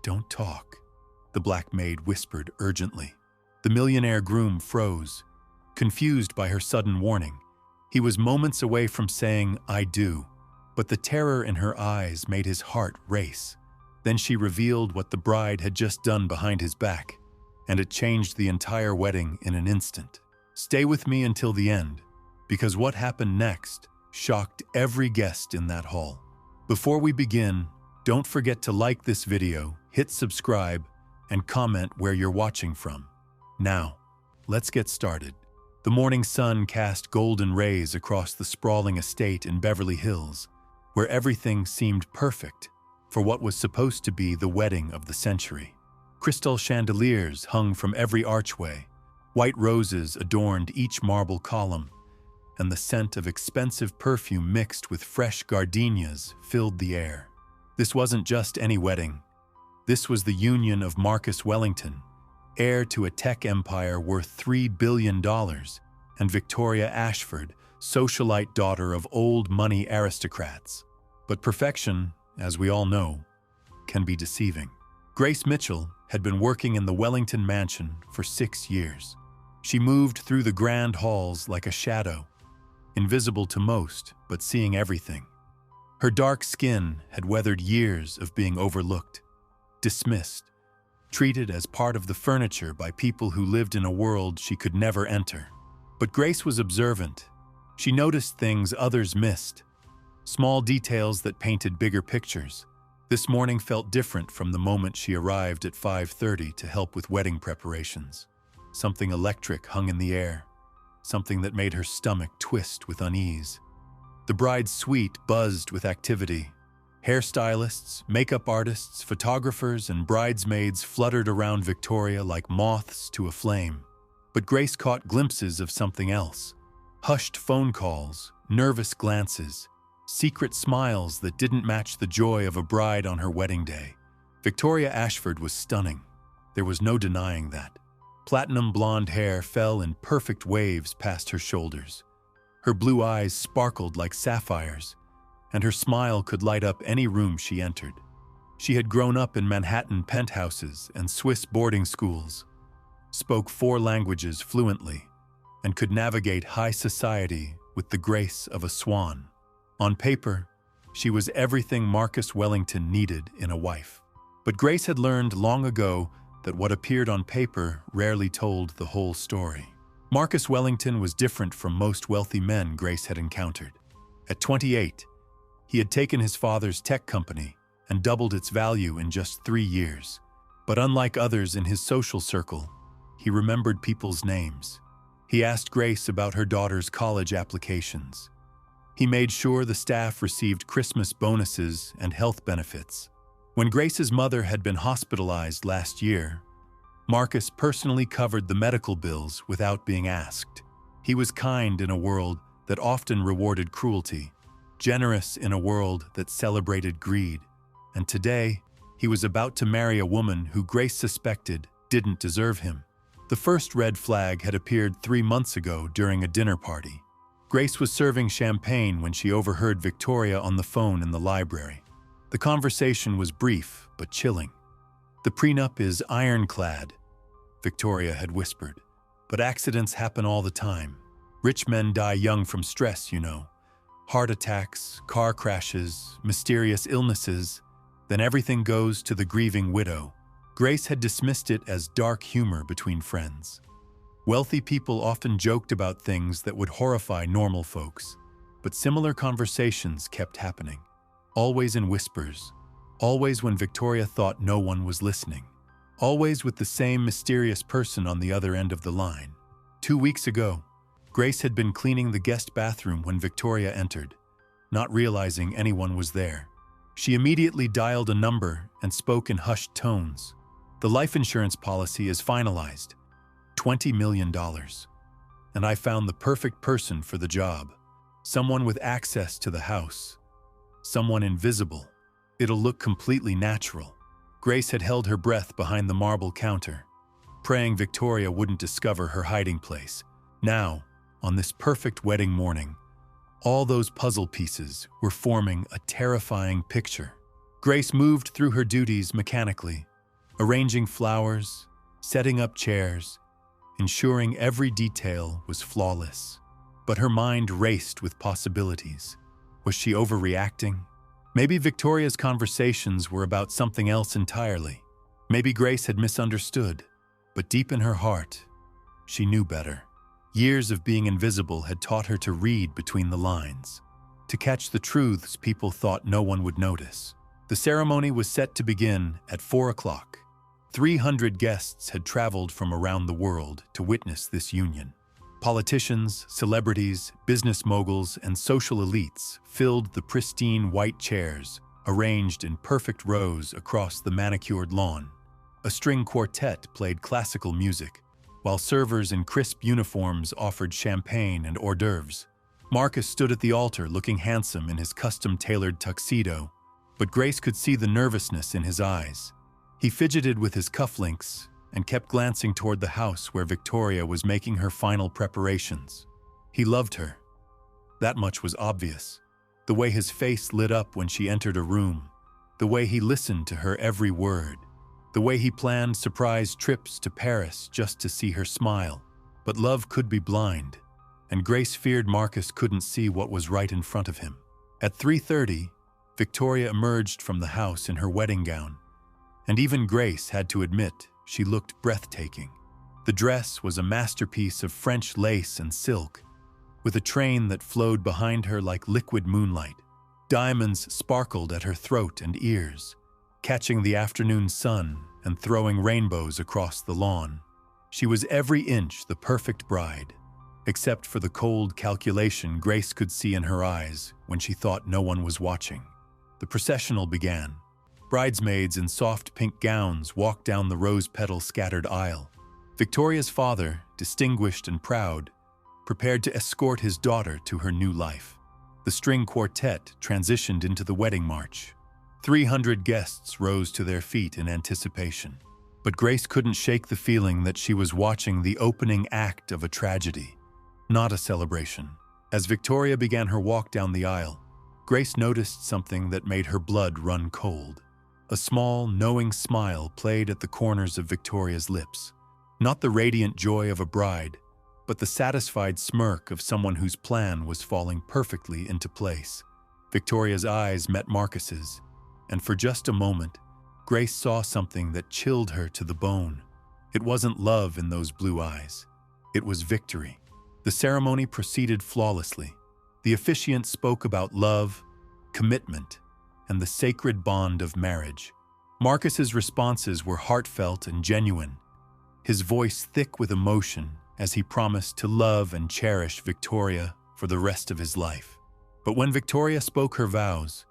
"Don't talk," the black maid whispered urgently. The millionaire groom froze, confused by her sudden warning. He was moments away from saying, "I do," but the terror in her eyes made his heart race. Then she revealed what the bride had just done behind his back, and it changed the entire wedding in an instant. Stay with me until the end, because what happened next shocked every guest in that hall. Before we begin, don't forget to like this video, hit subscribe, and comment where you're watching from. Now, let's get started. The morning sun cast golden rays across the sprawling estate in Beverly Hills, where everything seemed perfect for what was supposed to be the wedding of the century. Crystal chandeliers hung from every archway, white roses adorned each marble column, and the scent of expensive perfume mixed with fresh gardenias filled the air. This wasn't just any wedding. This was the union of Marcus Wellington, heir to a tech empire worth $3 billion, and Victoria Ashford, socialite daughter of old money aristocrats. But perfection, as we all know, can be deceiving. Grace Mitchell had been working in the Wellington mansion for 6 years. She moved through the grand halls like a shadow, invisible to most, but seeing everything. Her dark skin had weathered years of being overlooked, dismissed, treated as part of the furniture by people who lived in a world she could never enter. But Grace was observant. She noticed things others missed, small details that painted bigger pictures. This morning felt different from the moment she arrived at 5:30 to help with wedding preparations. Something electric hung in the air, something that made her stomach twist with unease. The bride's suite buzzed with activity. Hairstylists, makeup artists, photographers, and bridesmaids fluttered around Victoria like moths to a flame. But Grace caught glimpses of something else. Hushed phone calls, nervous glances, secret smiles that didn't match the joy of a bride on her wedding day. Victoria Ashford was stunning. There was no denying that. Platinum blonde hair fell in perfect waves past her shoulders. Her blue eyes sparkled like sapphires, and her smile could light up any room she entered. She had grown up in Manhattan penthouses and Swiss boarding schools, spoke 4 languages fluently, and could navigate high society with the grace of a swan. On paper, she was everything Marcus Wellington needed in a wife. But Grace had learned long ago that what appeared on paper rarely told the whole story. Marcus Wellington was different from most wealthy men Grace had encountered. At 28, he had taken his father's tech company and doubled its value in just 3 years. But unlike others in his social circle, he remembered people's names. He asked Grace about her daughter's college applications. He made sure the staff received Christmas bonuses and health benefits. When Grace's mother had been hospitalized last year, Marcus personally covered the medical bills without being asked. He was kind in a world that often rewarded cruelty, generous in a world that celebrated greed. And today, he was about to marry a woman who Grace suspected didn't deserve him. The first red flag had appeared 3 months ago during a dinner party. Grace was serving champagne when she overheard Victoria on the phone in the library. The conversation was brief but chilling. "The prenup is ironclad," Victoria had whispered. "But accidents happen all the time. Rich men die young from stress, you know. Heart attacks, car crashes, mysterious illnesses. Then everything goes to the grieving widow." Grace had dismissed it as dark humor between friends. Wealthy people often joked about things that would horrify normal folks, but similar conversations kept happening. Always in whispers, always when Victoria thought no one was listening, always with the same mysterious person on the other end of the line. 2 weeks ago, Grace had been cleaning the guest bathroom when Victoria entered, not realizing anyone was there. She immediately dialed a number and spoke in hushed tones. "The life insurance policy is finalized. $20 million. And I found the perfect person for the job. Someone with access to the house. Someone invisible. It'll look completely natural." Grace had held her breath behind the marble counter, praying Victoria wouldn't discover her hiding place. Now, on this perfect wedding morning, all those puzzle pieces were forming a terrifying picture. Grace moved through her duties mechanically, arranging flowers, setting up chairs, ensuring every detail was flawless. But her mind raced with possibilities. Was she overreacting? Maybe Victoria's conversations were about something else entirely. Maybe Grace had misunderstood, but deep in her heart, she knew better. Years of being invisible had taught her to read between the lines, to catch the truths people thought no one would notice. The ceremony was set to begin at 4 o'clock. 300 guests had traveled from around the world to witness this union. Politicians, celebrities, business moguls, and social elites filled the pristine white chairs, arranged in perfect rows across the manicured lawn. A string quartet played classical music, while servers in crisp uniforms offered champagne and hors d'oeuvres. Marcus stood at the altar looking handsome in his custom-tailored tuxedo, but Grace could see the nervousness in his eyes. He fidgeted with his cufflinks and kept glancing toward the house where Victoria was making her final preparations. He loved her. That much was obvious. The way his face lit up when she entered a room, the way he listened to her every word, the way he planned surprise trips to Paris just to see her smile. But love could be blind, and Grace feared Marcus couldn't see what was right in front of him. At 3:30, Victoria emerged from the house in her wedding gown, and even Grace had to admit she looked breathtaking. The dress was a masterpiece of French lace and silk, with a train that flowed behind her like liquid moonlight. Diamonds sparkled at her throat and ears, catching the afternoon sun and throwing rainbows across the lawn. She was every inch the perfect bride, except for the cold calculation Grace could see in her eyes when she thought no one was watching. The processional began. Bridesmaids in soft pink gowns walked down the rose-petal-scattered aisle. Victoria's father, distinguished and proud, prepared to escort his daughter to her new life. The string quartet transitioned into the wedding march. 300 guests rose to their feet in anticipation. But Grace couldn't shake the feeling that she was watching the opening act of a tragedy, not a celebration. As Victoria began her walk down the aisle, Grace noticed something that made her blood run cold. A small, knowing smile played at the corners of Victoria's lips. Not the radiant joy of a bride, but the satisfied smirk of someone whose plan was falling perfectly into place. Victoria's eyes met Marcus's, and for just a moment, Grace saw something that chilled her to the bone. It wasn't love in those blue eyes. It was victory. The ceremony proceeded flawlessly. The officiant spoke about love, commitment, and the sacred bond of marriage. Marcus's responses were heartfelt and genuine, his voice thick with emotion as he promised to love and cherish Victoria for the rest of his life. But when Victoria spoke her vows,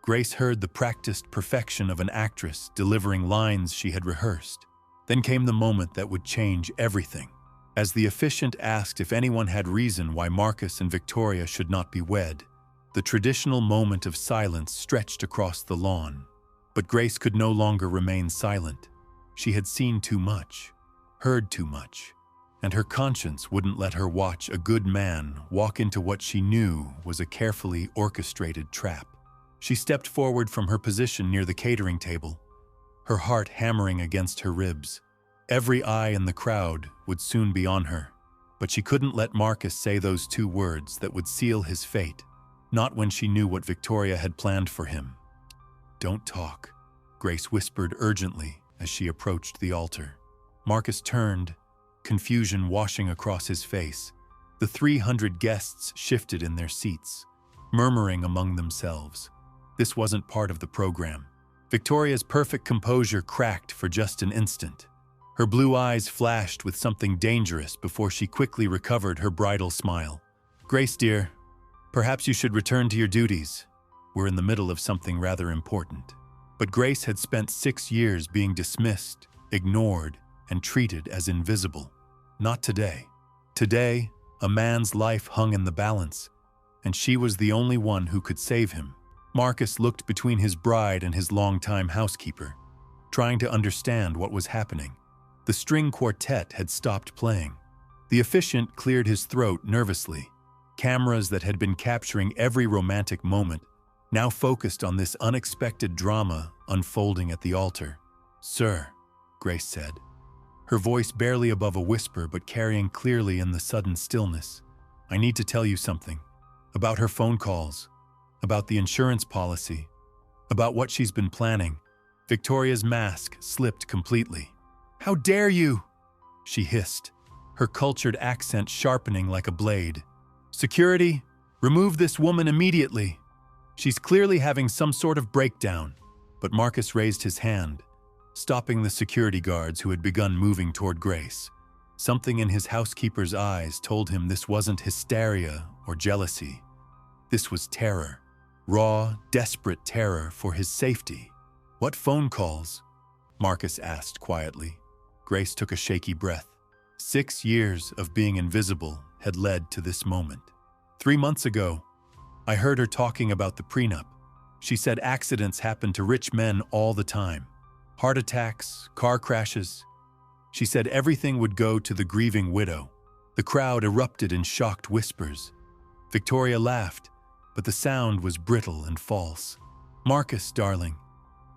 Grace heard the practiced perfection of an actress delivering lines she had rehearsed. Then came the moment that would change everything. As the officiant asked if anyone had reason why Marcus and Victoria should not be wed, the traditional moment of silence stretched across the lawn. But Grace could no longer remain silent. She had seen too much, heard too much, and her conscience wouldn't let her watch a good man walk into what she knew was a carefully orchestrated trap. She stepped forward from her position near the catering table, her heart hammering against her ribs. Every eye in the crowd would soon be on her, but she couldn't let Marcus say those 2 words that would seal his fate, not when she knew what Victoria had planned for him. "Don't talk," Grace whispered urgently as she approached the altar. Marcus turned, confusion washing across his face. The 300 guests shifted in their seats, murmuring among themselves. This wasn't part of the program. Victoria's perfect composure cracked for just an instant. Her blue eyes flashed with something dangerous before she quickly recovered her bridal smile. "Grace, dear, perhaps you should return to your duties. We're in the middle of something rather important." But Grace had spent 6 years being dismissed, ignored, and treated as invisible. Not today. Today, a man's life hung in the balance, and she was the only one who could save him. Marcus looked between his bride and his longtime housekeeper, trying to understand what was happening. The string quartet had stopped playing. The officiant cleared his throat nervously. Cameras that had been capturing every romantic moment now focused on this unexpected drama unfolding at the altar. "Sir," Grace said, her voice barely above a whisper but carrying clearly in the sudden stillness. I need to tell you something. About her phone calls. About the insurance policy. About what she's been planning. Victoria's mask slipped completely. How dare you? She hissed, her cultured accent sharpening like a blade. Security, remove this woman immediately. She's clearly having some sort of breakdown. But Marcus raised his hand, stopping the security guards who had begun moving toward Grace. Something in his housekeeper's eyes told him this wasn't hysteria or jealousy. This was terror. Raw, desperate terror for his safety. What phone calls? Marcus asked quietly. Grace took a shaky breath. 6 years of being invisible had led to this moment. 3 months ago, I heard her talking about the prenup. She said accidents happen to rich men all the time. Heart attacks, car crashes. She said everything would go to the grieving widow. The crowd erupted in shocked whispers. Victoria laughed, but the sound was brittle and false. Marcus, darling,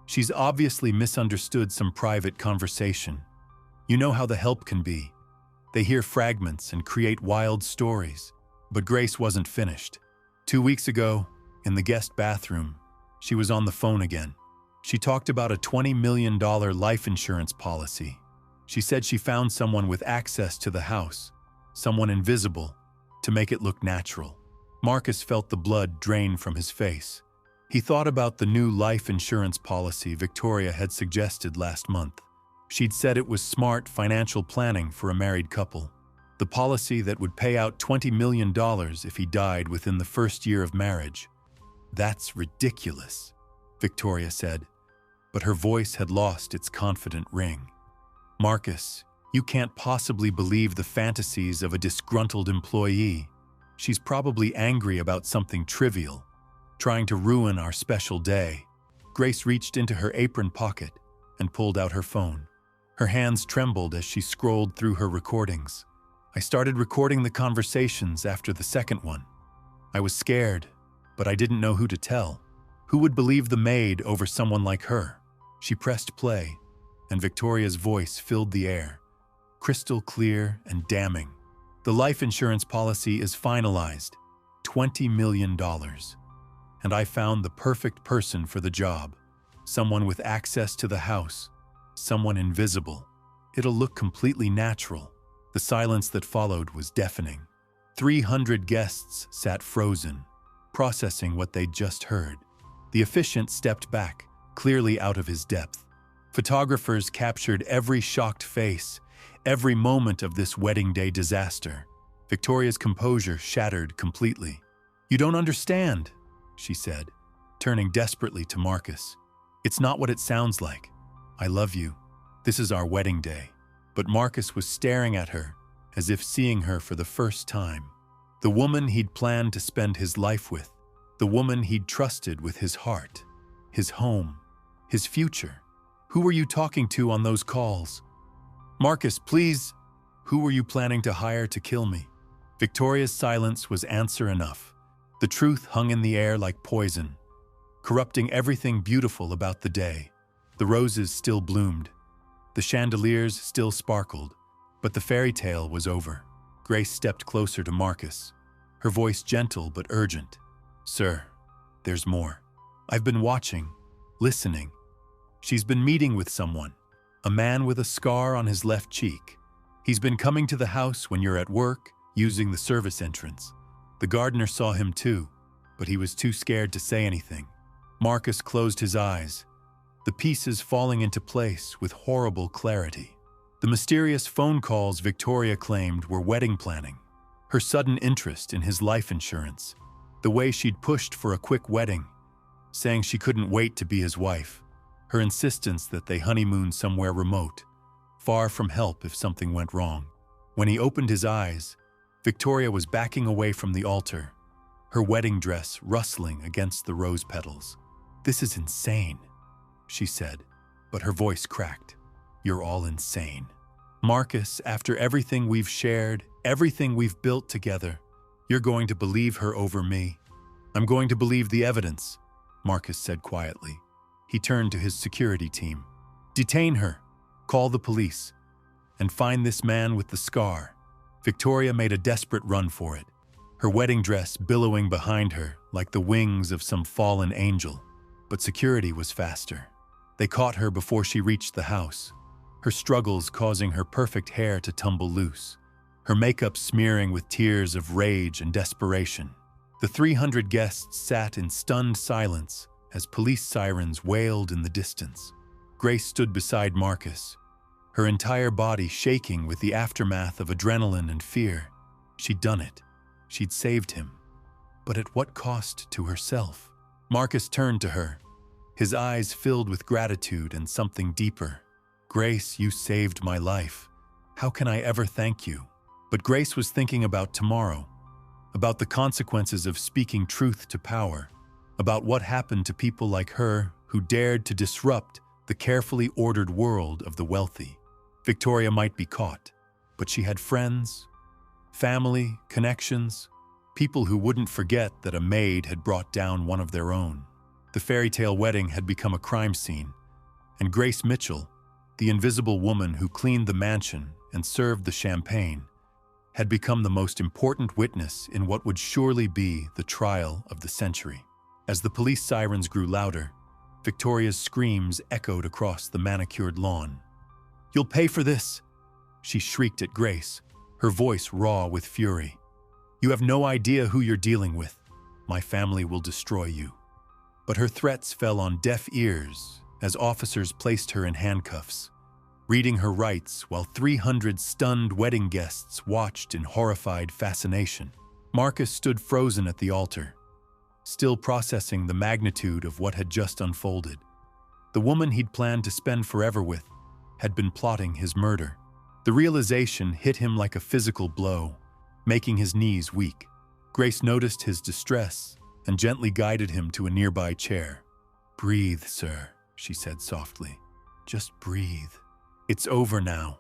she's obviously misunderstood some private conversation. You know how the help can be. They hear fragments and create wild stories. But Grace wasn't finished. 2 weeks ago, in the guest bathroom, she was on the phone again. She talked about a $20 million life insurance policy. She said she found someone with access to the house, someone invisible, to make it look natural. Marcus felt the blood drain from his face. He thought about the new life insurance policy Victoria had suggested last month. She'd said it was smart financial planning for a married couple. The policy that would pay out $20 million if he died within the first year of marriage. That's ridiculous, Victoria said, but her voice had lost its confident ring. Marcus, you can't possibly believe the fantasies of a disgruntled employee. She's probably angry about something trivial, trying to ruin our special day. Grace reached into her apron pocket and pulled out her phone. Her hands trembled as she scrolled through her recordings. I started recording the conversations after the second one. I was scared, but I didn't know who to tell. Who would believe the maid over someone like her? She pressed play, and Victoria's voice filled the air, crystal clear and damning. The life insurance policy is finalized, $20 million. And I found the perfect person for the job. Someone with access to the house, someone invisible. It'll look completely natural. The silence that followed was deafening. 300 guests sat frozen, processing what they'd just heard. The officiant stepped back, clearly out of his depth. Photographers captured every shocked face, every moment of this wedding day disaster. Victoria's composure shattered completely. You don't understand, she said, turning desperately to Marcus. It's not what it sounds like. I love you. This is our wedding day. But Marcus was staring at her, as if seeing her for the first time. The woman he'd planned to spend his life with. The woman he'd trusted with his heart, his home, his future. Who were you talking to on those calls? Marcus, please. Who were you planning to hire to kill me? Victoria's silence was answer enough. The truth hung in the air like poison, corrupting everything beautiful about the day. The roses still bloomed. The chandeliers still sparkled, but the fairy tale was over. Grace stepped closer to Marcus, her voice gentle but urgent. Sir, there's more. I've been watching, listening. She's been meeting with someone, a man with a scar on his left cheek. He's been coming to the house when you're at work, using the service entrance. The gardener saw him too, but he was too scared to say anything. Marcus closed his eyes, the pieces falling into place with horrible clarity. The mysterious phone calls Victoria claimed were wedding planning, her sudden interest in his life insurance, the way she'd pushed for a quick wedding, saying she couldn't wait to be his wife, her insistence that they honeymoon somewhere remote, far from help if something went wrong. When he opened his eyes, Victoria was backing away from the altar, her wedding dress rustling against the rose petals. This is insane, she said, but her voice cracked. You're all insane. Marcus, after everything we've shared, everything we've built together, you're going to believe her over me. I'm going to believe the evidence, Marcus said quietly. He turned to his security team. Detain her. Call the police and find this man with the scar." Victoria made a desperate run for it, her wedding dress billowing behind her like the wings of some fallen angel. But security was faster. They caught her before she reached the house, her struggles causing her perfect hair to tumble loose, her makeup smearing with tears of rage and desperation. The 300 guests sat in stunned silence as police sirens wailed in the distance. Grace stood beside Marcus, her entire body shaking with the aftermath of adrenaline and fear. She'd done it. She'd saved him. But at what cost to herself? Marcus turned to her, his eyes filled with gratitude and something deeper. "Grace, you saved my life. How can I ever thank you?" But Grace was thinking about tomorrow, about the consequences of speaking truth to power, about what happened to people like her who dared to disrupt the carefully ordered world of the wealthy. Victoria might be caught, but she had friends, family, connections, people who wouldn't forget that a maid had brought down one of their own. The fairy tale wedding had become a crime scene, and Grace Mitchell, the invisible woman who cleaned the mansion and served the champagne, had become the most important witness in what would surely be the trial of the century. As the police sirens grew louder, Victoria's screams echoed across the manicured lawn. "You'll pay for this!" she shrieked at Grace, her voice raw with fury. "You have no idea who you're dealing with. My family will destroy you." But her threats fell on deaf ears as officers placed her in handcuffs, reading her rights while 300 stunned wedding guests watched in horrified fascination. Marcus stood frozen at the altar, still processing the magnitude of what had just unfolded. The woman he'd planned to spend forever with had been plotting his murder. The realization hit him like a physical blow, making his knees weak. Grace noticed his distress and gently guided him to a nearby chair. "Breathe, sir," she said softly. "Just breathe. It's over now."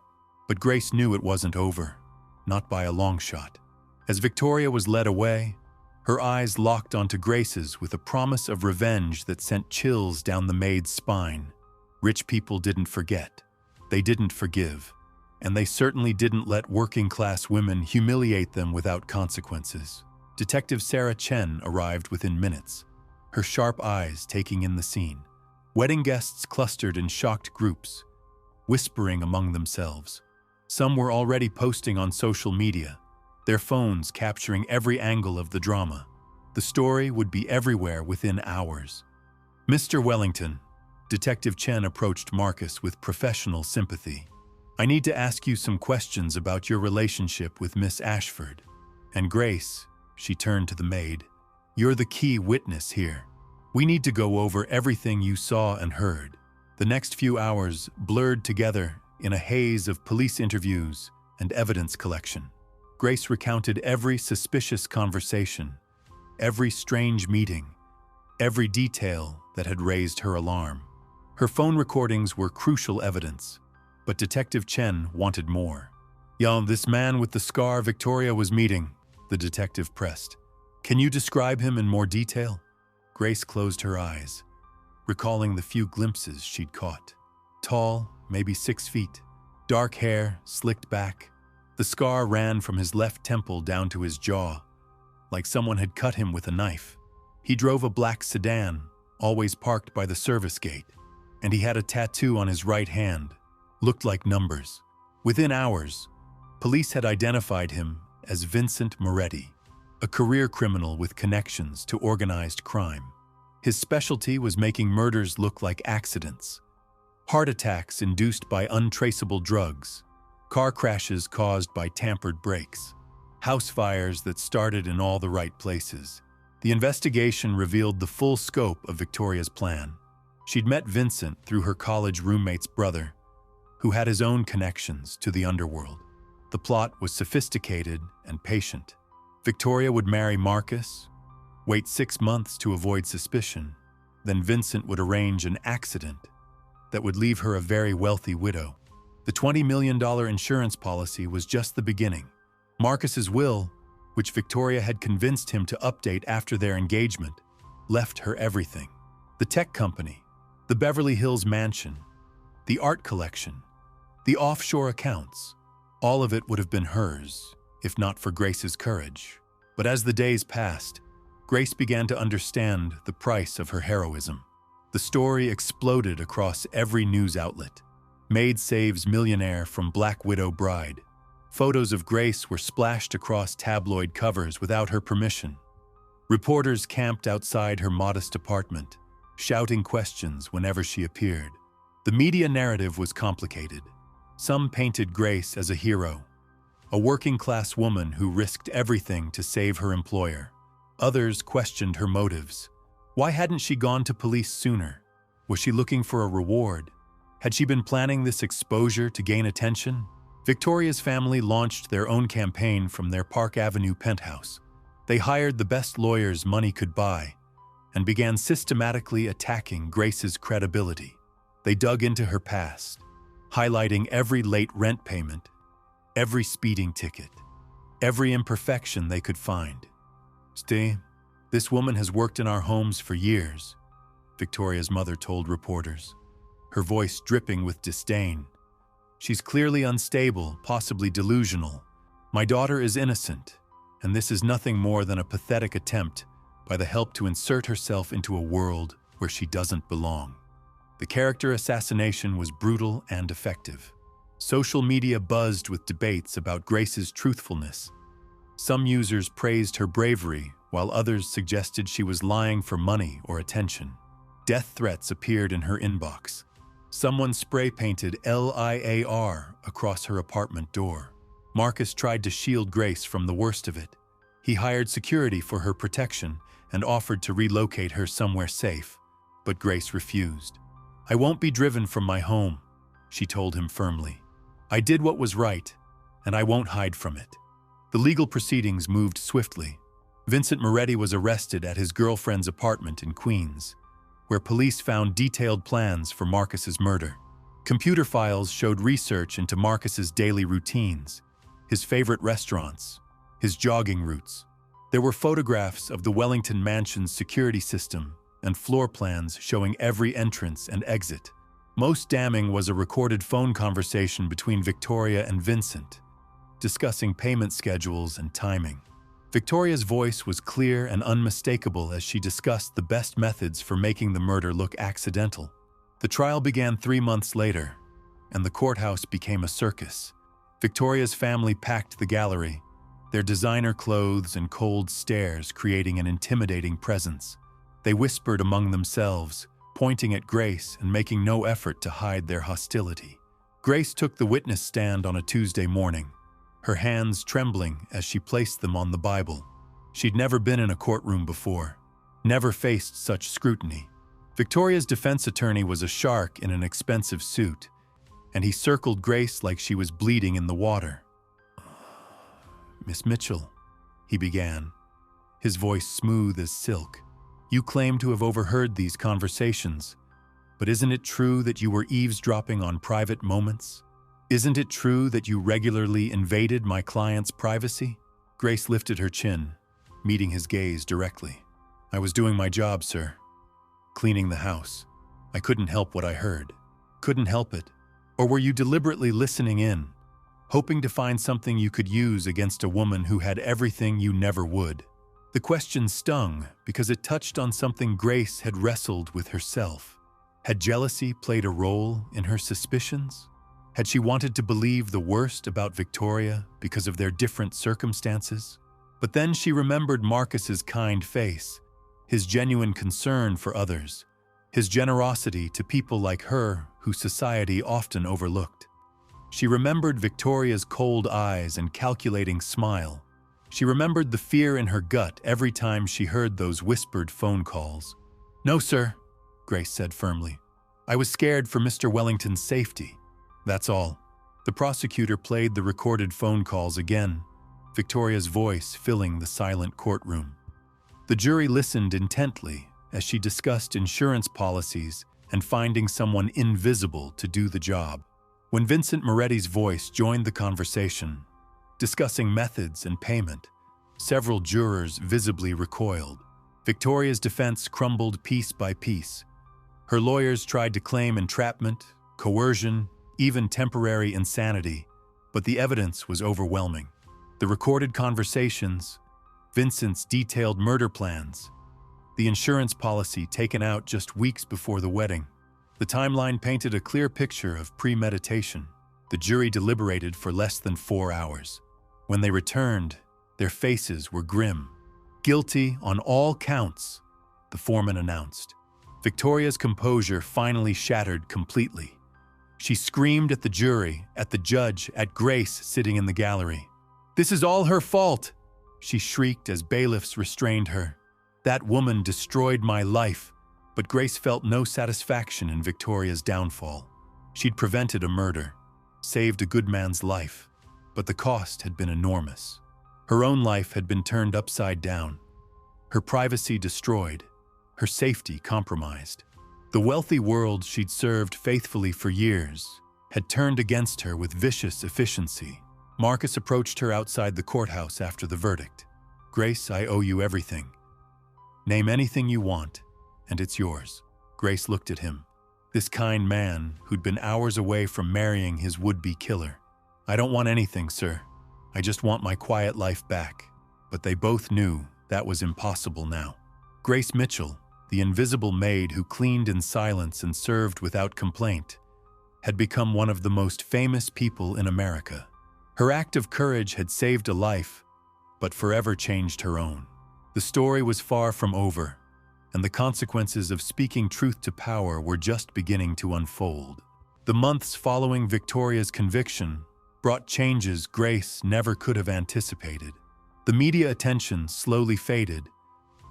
But Grace knew it wasn't over, not by a long shot. As Victoria was led away, her eyes locked onto Grace's with a promise of revenge that sent chills down the maid's spine. Rich people didn't forget. They didn't forgive. And they certainly didn't let working-class women humiliate them without consequences. Detective Sarah Chen arrived within minutes, her sharp eyes taking in the scene. Wedding guests clustered in shocked groups, whispering among themselves. Some were already posting on social media, their phones capturing every angle of the drama. The story would be everywhere within hours. "Mr. Wellington," Detective Chen approached Marcus with professional sympathy. "I need to ask you some questions about your relationship with Miss Ashford. And Grace," she turned to the maid, "you're the key witness here. We need to go over everything you saw and heard." The next few hours blurred together in a haze of police interviews and evidence collection. Grace recounted every suspicious conversation, every strange meeting, every detail that had raised her alarm. Her phone recordings were crucial evidence, but Detective Chen wanted more. This man with the scar Victoria was meeting," the detective pressed. "Can you describe him in more detail?" Grace closed her eyes, recalling the few glimpses she'd caught. Tall, maybe 6 feet, dark hair slicked back. The scar ran from his left temple down to his jaw, like someone had cut him with a knife. He drove a black sedan, always parked by the service gate, and he had a tattoo on his right hand, looked like numbers. Within hours, police had identified him as Vincent Moretti, a career criminal with connections to organized crime. His specialty was making murders look like accidents. Heart attacks induced by untraceable drugs, car crashes caused by tampered brakes, house fires that started in all the right places. The investigation revealed the full scope of Victoria's plan. She'd met Vincent through her college roommate's brother, who had his own connections to the underworld. The plot was sophisticated and patient. Victoria would marry Marcus, wait 6 months to avoid suspicion, then Vincent would arrange an accident that would leave her a very wealthy widow. The $20 million insurance policy was just the beginning. Marcus's will, which Victoria had convinced him to update after their engagement, left her everything. The tech company, the Beverly Hills mansion, the art collection, The offshore accounts. All of it would have been hers, if not for Grace's courage. But as the days passed, Grace began to understand the price of her heroism. The story exploded across every news outlet. Maid saves millionaire from Black Widow bride. Photos of Grace were splashed across tabloid covers without her permission. Reporters camped outside her modest apartment, shouting questions whenever she appeared. The media narrative was complicated. Some painted Grace as a hero, a working-class woman who risked everything to save her employer. Others questioned her motives. Why hadn't she gone to police sooner? Was she looking for a reward? Had she been planning this exposure to gain attention? Victoria's family launched their own campaign from their Park Avenue penthouse. They hired the best lawyers money could buy and began systematically attacking Grace's credibility. They dug into her past, highlighting every late rent payment, every speeding ticket, every imperfection they could find. "Stay, this woman has worked in our homes for years," Victoria's mother told reporters, her voice dripping with disdain. "She's clearly unstable, possibly delusional. My daughter is innocent, and this is nothing more than a pathetic attempt by the help to insert herself into a world where she doesn't belong." The character assassination was brutal and effective. Social media buzzed with debates about Grace's truthfulness. Some users praised her bravery, while others suggested she was lying for money or attention. Death threats appeared in her inbox. Someone spray-painted LIAR across her apartment door. Marcus tried to shield Grace from the worst of it. He hired security for her protection and offered to relocate her somewhere safe, but Grace refused. "I won't be driven from my home," she told him firmly. "I did what was right, and I won't hide from it." The legal proceedings moved swiftly. Vincent Moretti was arrested at his girlfriend's apartment in Queens, where police found detailed plans for Marcus's murder. Computer files showed research into Marcus's daily routines, his favorite restaurants, his jogging routes. There were photographs of the Wellington Mansion's security system and floor plans showing every entrance and exit. Most damning was a recorded phone conversation between Victoria and Vincent, discussing payment schedules and timing. Victoria's voice was clear and unmistakable as she discussed the best methods for making the murder look accidental. The trial began 3 months later, and the courthouse became a circus. Victoria's family packed the gallery, their designer clothes and cold stares creating an intimidating presence. They whispered among themselves, pointing at Grace and making no effort to hide their hostility. Grace took the witness stand on a Tuesday morning, her hands trembling as she placed them on the Bible. She'd never been in a courtroom before, never faced such scrutiny. Victoria's defense attorney was a shark in an expensive suit, and he circled Grace like she was bleeding in the water. "Miss Mitchell," he began, his voice smooth as silk, "you claim to have overheard these conversations, but isn't it true that you were eavesdropping on private moments? Isn't it true that you regularly invaded my client's privacy?" Grace lifted her chin, meeting his gaze directly. "I was doing my job, sir. Cleaning the house. I couldn't help what I heard. Couldn't help it. Or were you deliberately listening in, hoping to find something you could use against a woman who had everything you never would?" The question stung because it touched on something Grace had wrestled with herself. Had jealousy played a role in her suspicions? Had she wanted to believe the worst about Victoria because of their different circumstances? But then she remembered Marcus's kind face, his genuine concern for others, his generosity to people like her who society often overlooked. She remembered Victoria's cold eyes and calculating smile. She remembered the fear in her gut every time she heard those whispered phone calls. "No, sir," Grace said firmly. "I was scared for Mr. Wellington's safety. That's all." The prosecutor played the recorded phone calls again, Victoria's voice filling the silent courtroom. The jury listened intently as she discussed insurance policies and finding someone invisible to do the job. When Vincent Moretti's voice joined the conversation, discussing methods and payment, several jurors visibly recoiled. Victoria's defense crumbled piece by piece. Her lawyers tried to claim entrapment, coercion, even temporary insanity, but the evidence was overwhelming. The recorded conversations, Vincent's detailed murder plans, the insurance policy taken out just weeks before the wedding. The timeline painted a clear picture of premeditation. The jury deliberated for less than 4 hours. When they returned, their faces were grim. "Guilty on all counts," the foreman announced. Victoria's composure finally shattered completely. She screamed at the jury, at the judge, at Grace sitting in the gallery. "This is all her fault," she shrieked as bailiffs restrained her. "That woman destroyed my life." But Grace felt no satisfaction in Victoria's downfall. She'd prevented a murder, saved a good man's life, but the cost had been enormous. Her own life had been turned upside down, her privacy destroyed, her safety compromised. The wealthy world she'd served faithfully for years had turned against her with vicious efficiency. Marcus approached her outside the courthouse after the verdict. "Grace, I owe you everything. Name anything you want, and it's yours." Grace looked at him, this kind man who'd been hours away from marrying his would-be killer. "I don't want anything, sir. I just want my quiet life back." But they both knew that was impossible now. Grace Mitchell, the invisible maid who cleaned in silence and served without complaint, had become one of the most famous people in America. Her act of courage had saved a life, but forever changed her own. The story was far from over, and the consequences of speaking truth to power were just beginning to unfold. The months following Victoria's conviction brought changes Grace never could have anticipated. The media attention slowly faded,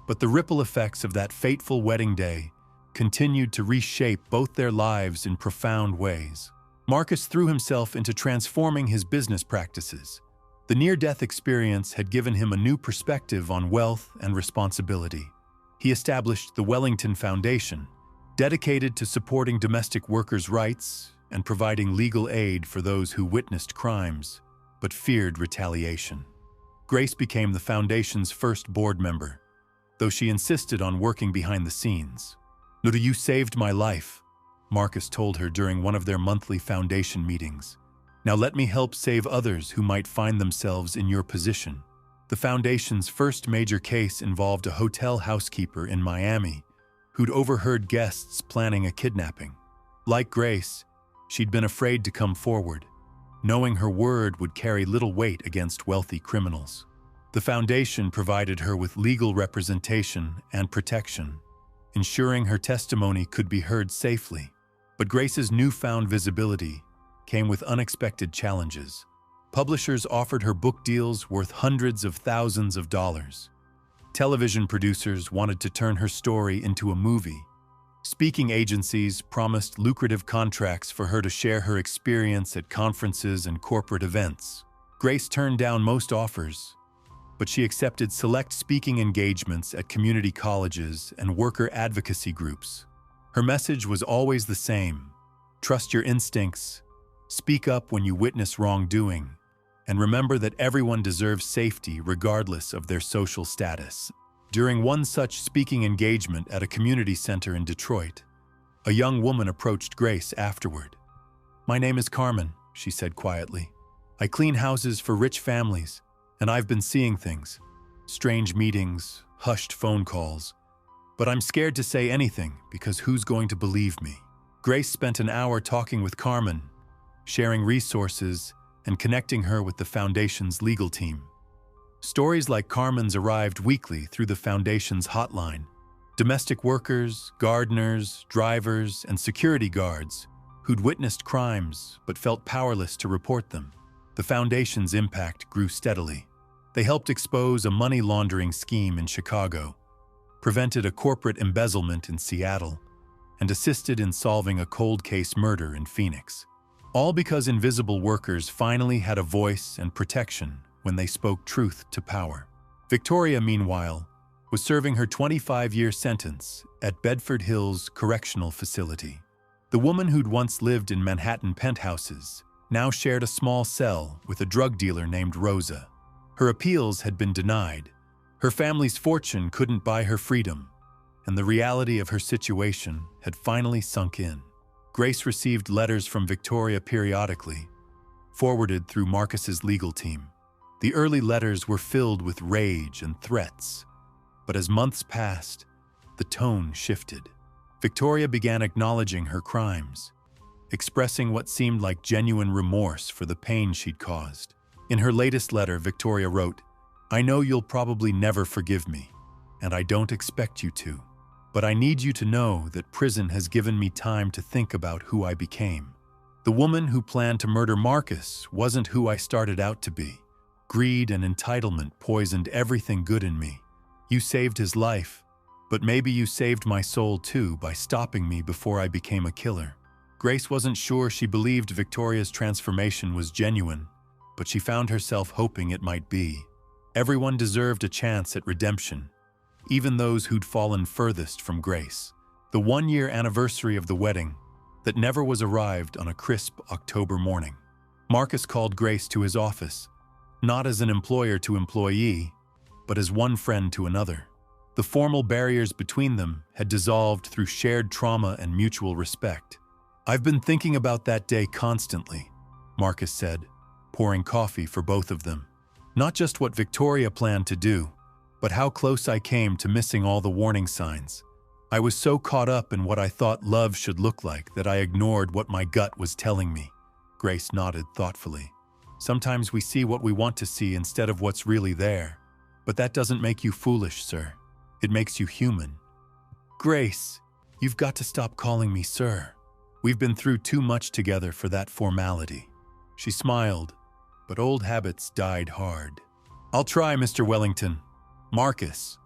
but the ripple effects of that fateful wedding day continued to reshape both their lives in profound ways. Marcus threw himself into transforming his business practices. The near-death experience had given him a new perspective on wealth and responsibility. He established the Wellington Foundation, dedicated to supporting domestic workers' rights and providing legal aid for those who witnessed crimes but feared retaliation. Grace became the foundation's first board member, though she insisted on working behind the scenes. "Luda, you saved my life," Marcus told her during one of their monthly foundation meetings. "Now let me help save others who might find themselves in your position." The foundation's first major case involved a hotel housekeeper in Miami who'd overheard guests planning a kidnapping. Like Grace, she'd been afraid to come forward, knowing her word would carry little weight against wealthy criminals. The foundation provided her with legal representation and protection, ensuring her testimony could be heard safely. But Grace's newfound visibility came with unexpected challenges. Publishers offered her book deals worth hundreds of thousands of dollars. Television producers wanted to turn her story into a movie. Speaking agencies promised lucrative contracts for her to share her experience at conferences and corporate events. Grace turned down most offers, but she accepted select speaking engagements at community colleges and worker advocacy groups. Her message was always the same: trust your instincts, speak up when you witness wrongdoing, and remember that everyone deserves safety regardless of their social status. During one such speaking engagement at a community center in Detroit, a young woman approached Grace afterward. "My name is Carmen," she said quietly. "I clean houses for rich families, and I've been seeing things. Strange meetings, hushed phone calls. But I'm scared to say anything because who's going to believe me?" Grace spent an hour talking with Carmen, sharing resources and connecting her with the Foundation's legal team. Stories like Carmen's arrived weekly through the Foundation's hotline. Domestic workers, gardeners, drivers, and security guards who'd witnessed crimes but felt powerless to report them. The Foundation's impact grew steadily. They helped expose a money laundering scheme in Chicago, prevented a corporate embezzlement in Seattle, and assisted in solving a cold case murder in Phoenix. All because invisible workers finally had a voice and protection when they spoke truth to power. Victoria, meanwhile, was serving her 25-year sentence at Bedford Hills Correctional Facility. The woman who'd once lived in Manhattan penthouses now shared a small cell with a drug dealer named Rosa. Her appeals had been denied. Her family's fortune couldn't buy her freedom, and the reality of her situation had finally sunk in. Grace received letters from Victoria periodically, forwarded through Marcus's legal team. The early letters were filled with rage and threats, but as months passed, the tone shifted. Victoria began acknowledging her crimes, expressing what seemed like genuine remorse for the pain she'd caused. In her latest letter, Victoria wrote, "I know you'll probably never forgive me, and I don't expect you to. But I need you to know that prison has given me time to think about who I became. The woman who planned to murder Marcus wasn't who I started out to be. Greed and entitlement poisoned everything good in me. You saved his life, but maybe you saved my soul too by stopping me before I became a killer." Grace wasn't sure she believed Victoria's transformation was genuine, but she found herself hoping it might be. Everyone deserved a chance at redemption, even those who'd fallen furthest from Grace. The one-year anniversary of the wedding that never was arrived on a crisp October morning. Marcus called Grace to his office, not as an employer to employee, but as one friend to another. The formal barriers between them had dissolved through shared trauma and mutual respect. "I've been thinking about that day constantly," Marcus said, pouring coffee for both of them. "Not just what Victoria planned to do, but how close I came to missing all the warning signs. I was so caught up in what I thought love should look like that I ignored what my gut was telling me." Grace nodded thoughtfully. "Sometimes we see what we want to see instead of what's really there. But that doesn't make you foolish, sir. It makes you human." "Grace, you've got to stop calling me sir. We've been through too much together for that formality." She smiled, but old habits died hard. "I'll try, Mr. Wellington." "Marcus."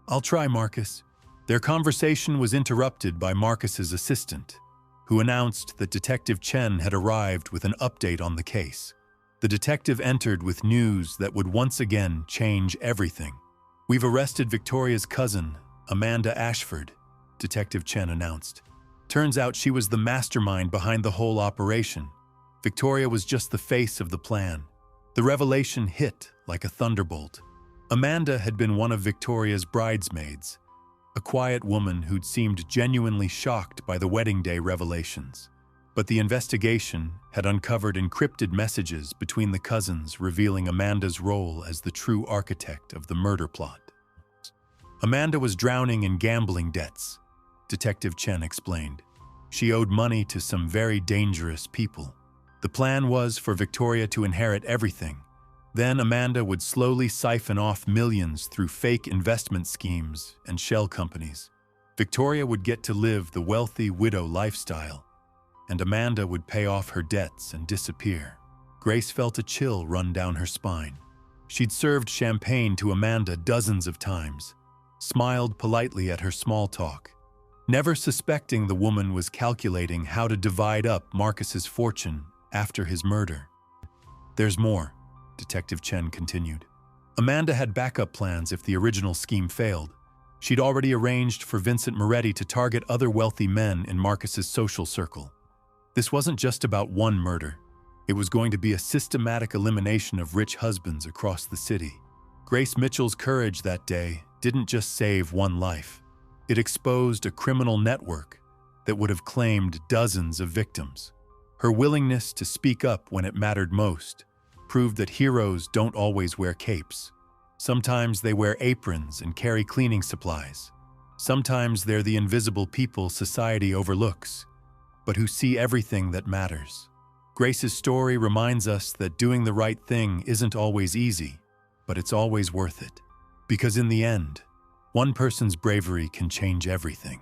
"I'll try, Marcus." Their conversation was interrupted by Marcus's assistant, who announced that Detective Chen had arrived with an update on the case. The detective entered with news that would once again change everything. "We've arrested Victoria's cousin, Amanda Ashford," Detective Chen announced. "Turns out she was the mastermind behind the whole operation. Victoria was just the face of the plan." The revelation hit like a thunderbolt. Amanda had been one of Victoria's bridesmaids, a quiet woman who'd seemed genuinely shocked by the wedding day revelations. But the investigation had uncovered encrypted messages between the cousins revealing Amanda's role as the true architect of the murder plot. "Amanda was drowning in gambling debts," Detective Chen explained. "She owed money to some very dangerous people. The plan was for Victoria to inherit everything. Then Amanda would slowly siphon off millions through fake investment schemes and shell companies. Victoria would get to live the wealthy widow lifestyle, and Amanda would pay off her debts and disappear." Grace felt a chill run down her spine. She'd served champagne to Amanda dozens of times, smiled politely at her small talk, never suspecting the woman was calculating how to divide up Marcus's fortune after his murder. "There's more," Detective Chen continued. "Amanda had backup plans if the original scheme failed. She'd already arranged for Vincent Moretti to target other wealthy men in Marcus's social circle. This wasn't just about one murder. It was going to be a systematic elimination of rich husbands across the city." Grace Mitchell's courage that day didn't just save one life. It exposed a criminal network that would have claimed dozens of victims. Her willingness to speak up when it mattered most proved that heroes don't always wear capes. Sometimes they wear aprons and carry cleaning supplies. Sometimes they're the invisible people society overlooks, but who see everything that matters. Grace's story reminds us that doing the right thing isn't always easy, but it's always worth it. Because in the end, one person's bravery can change everything.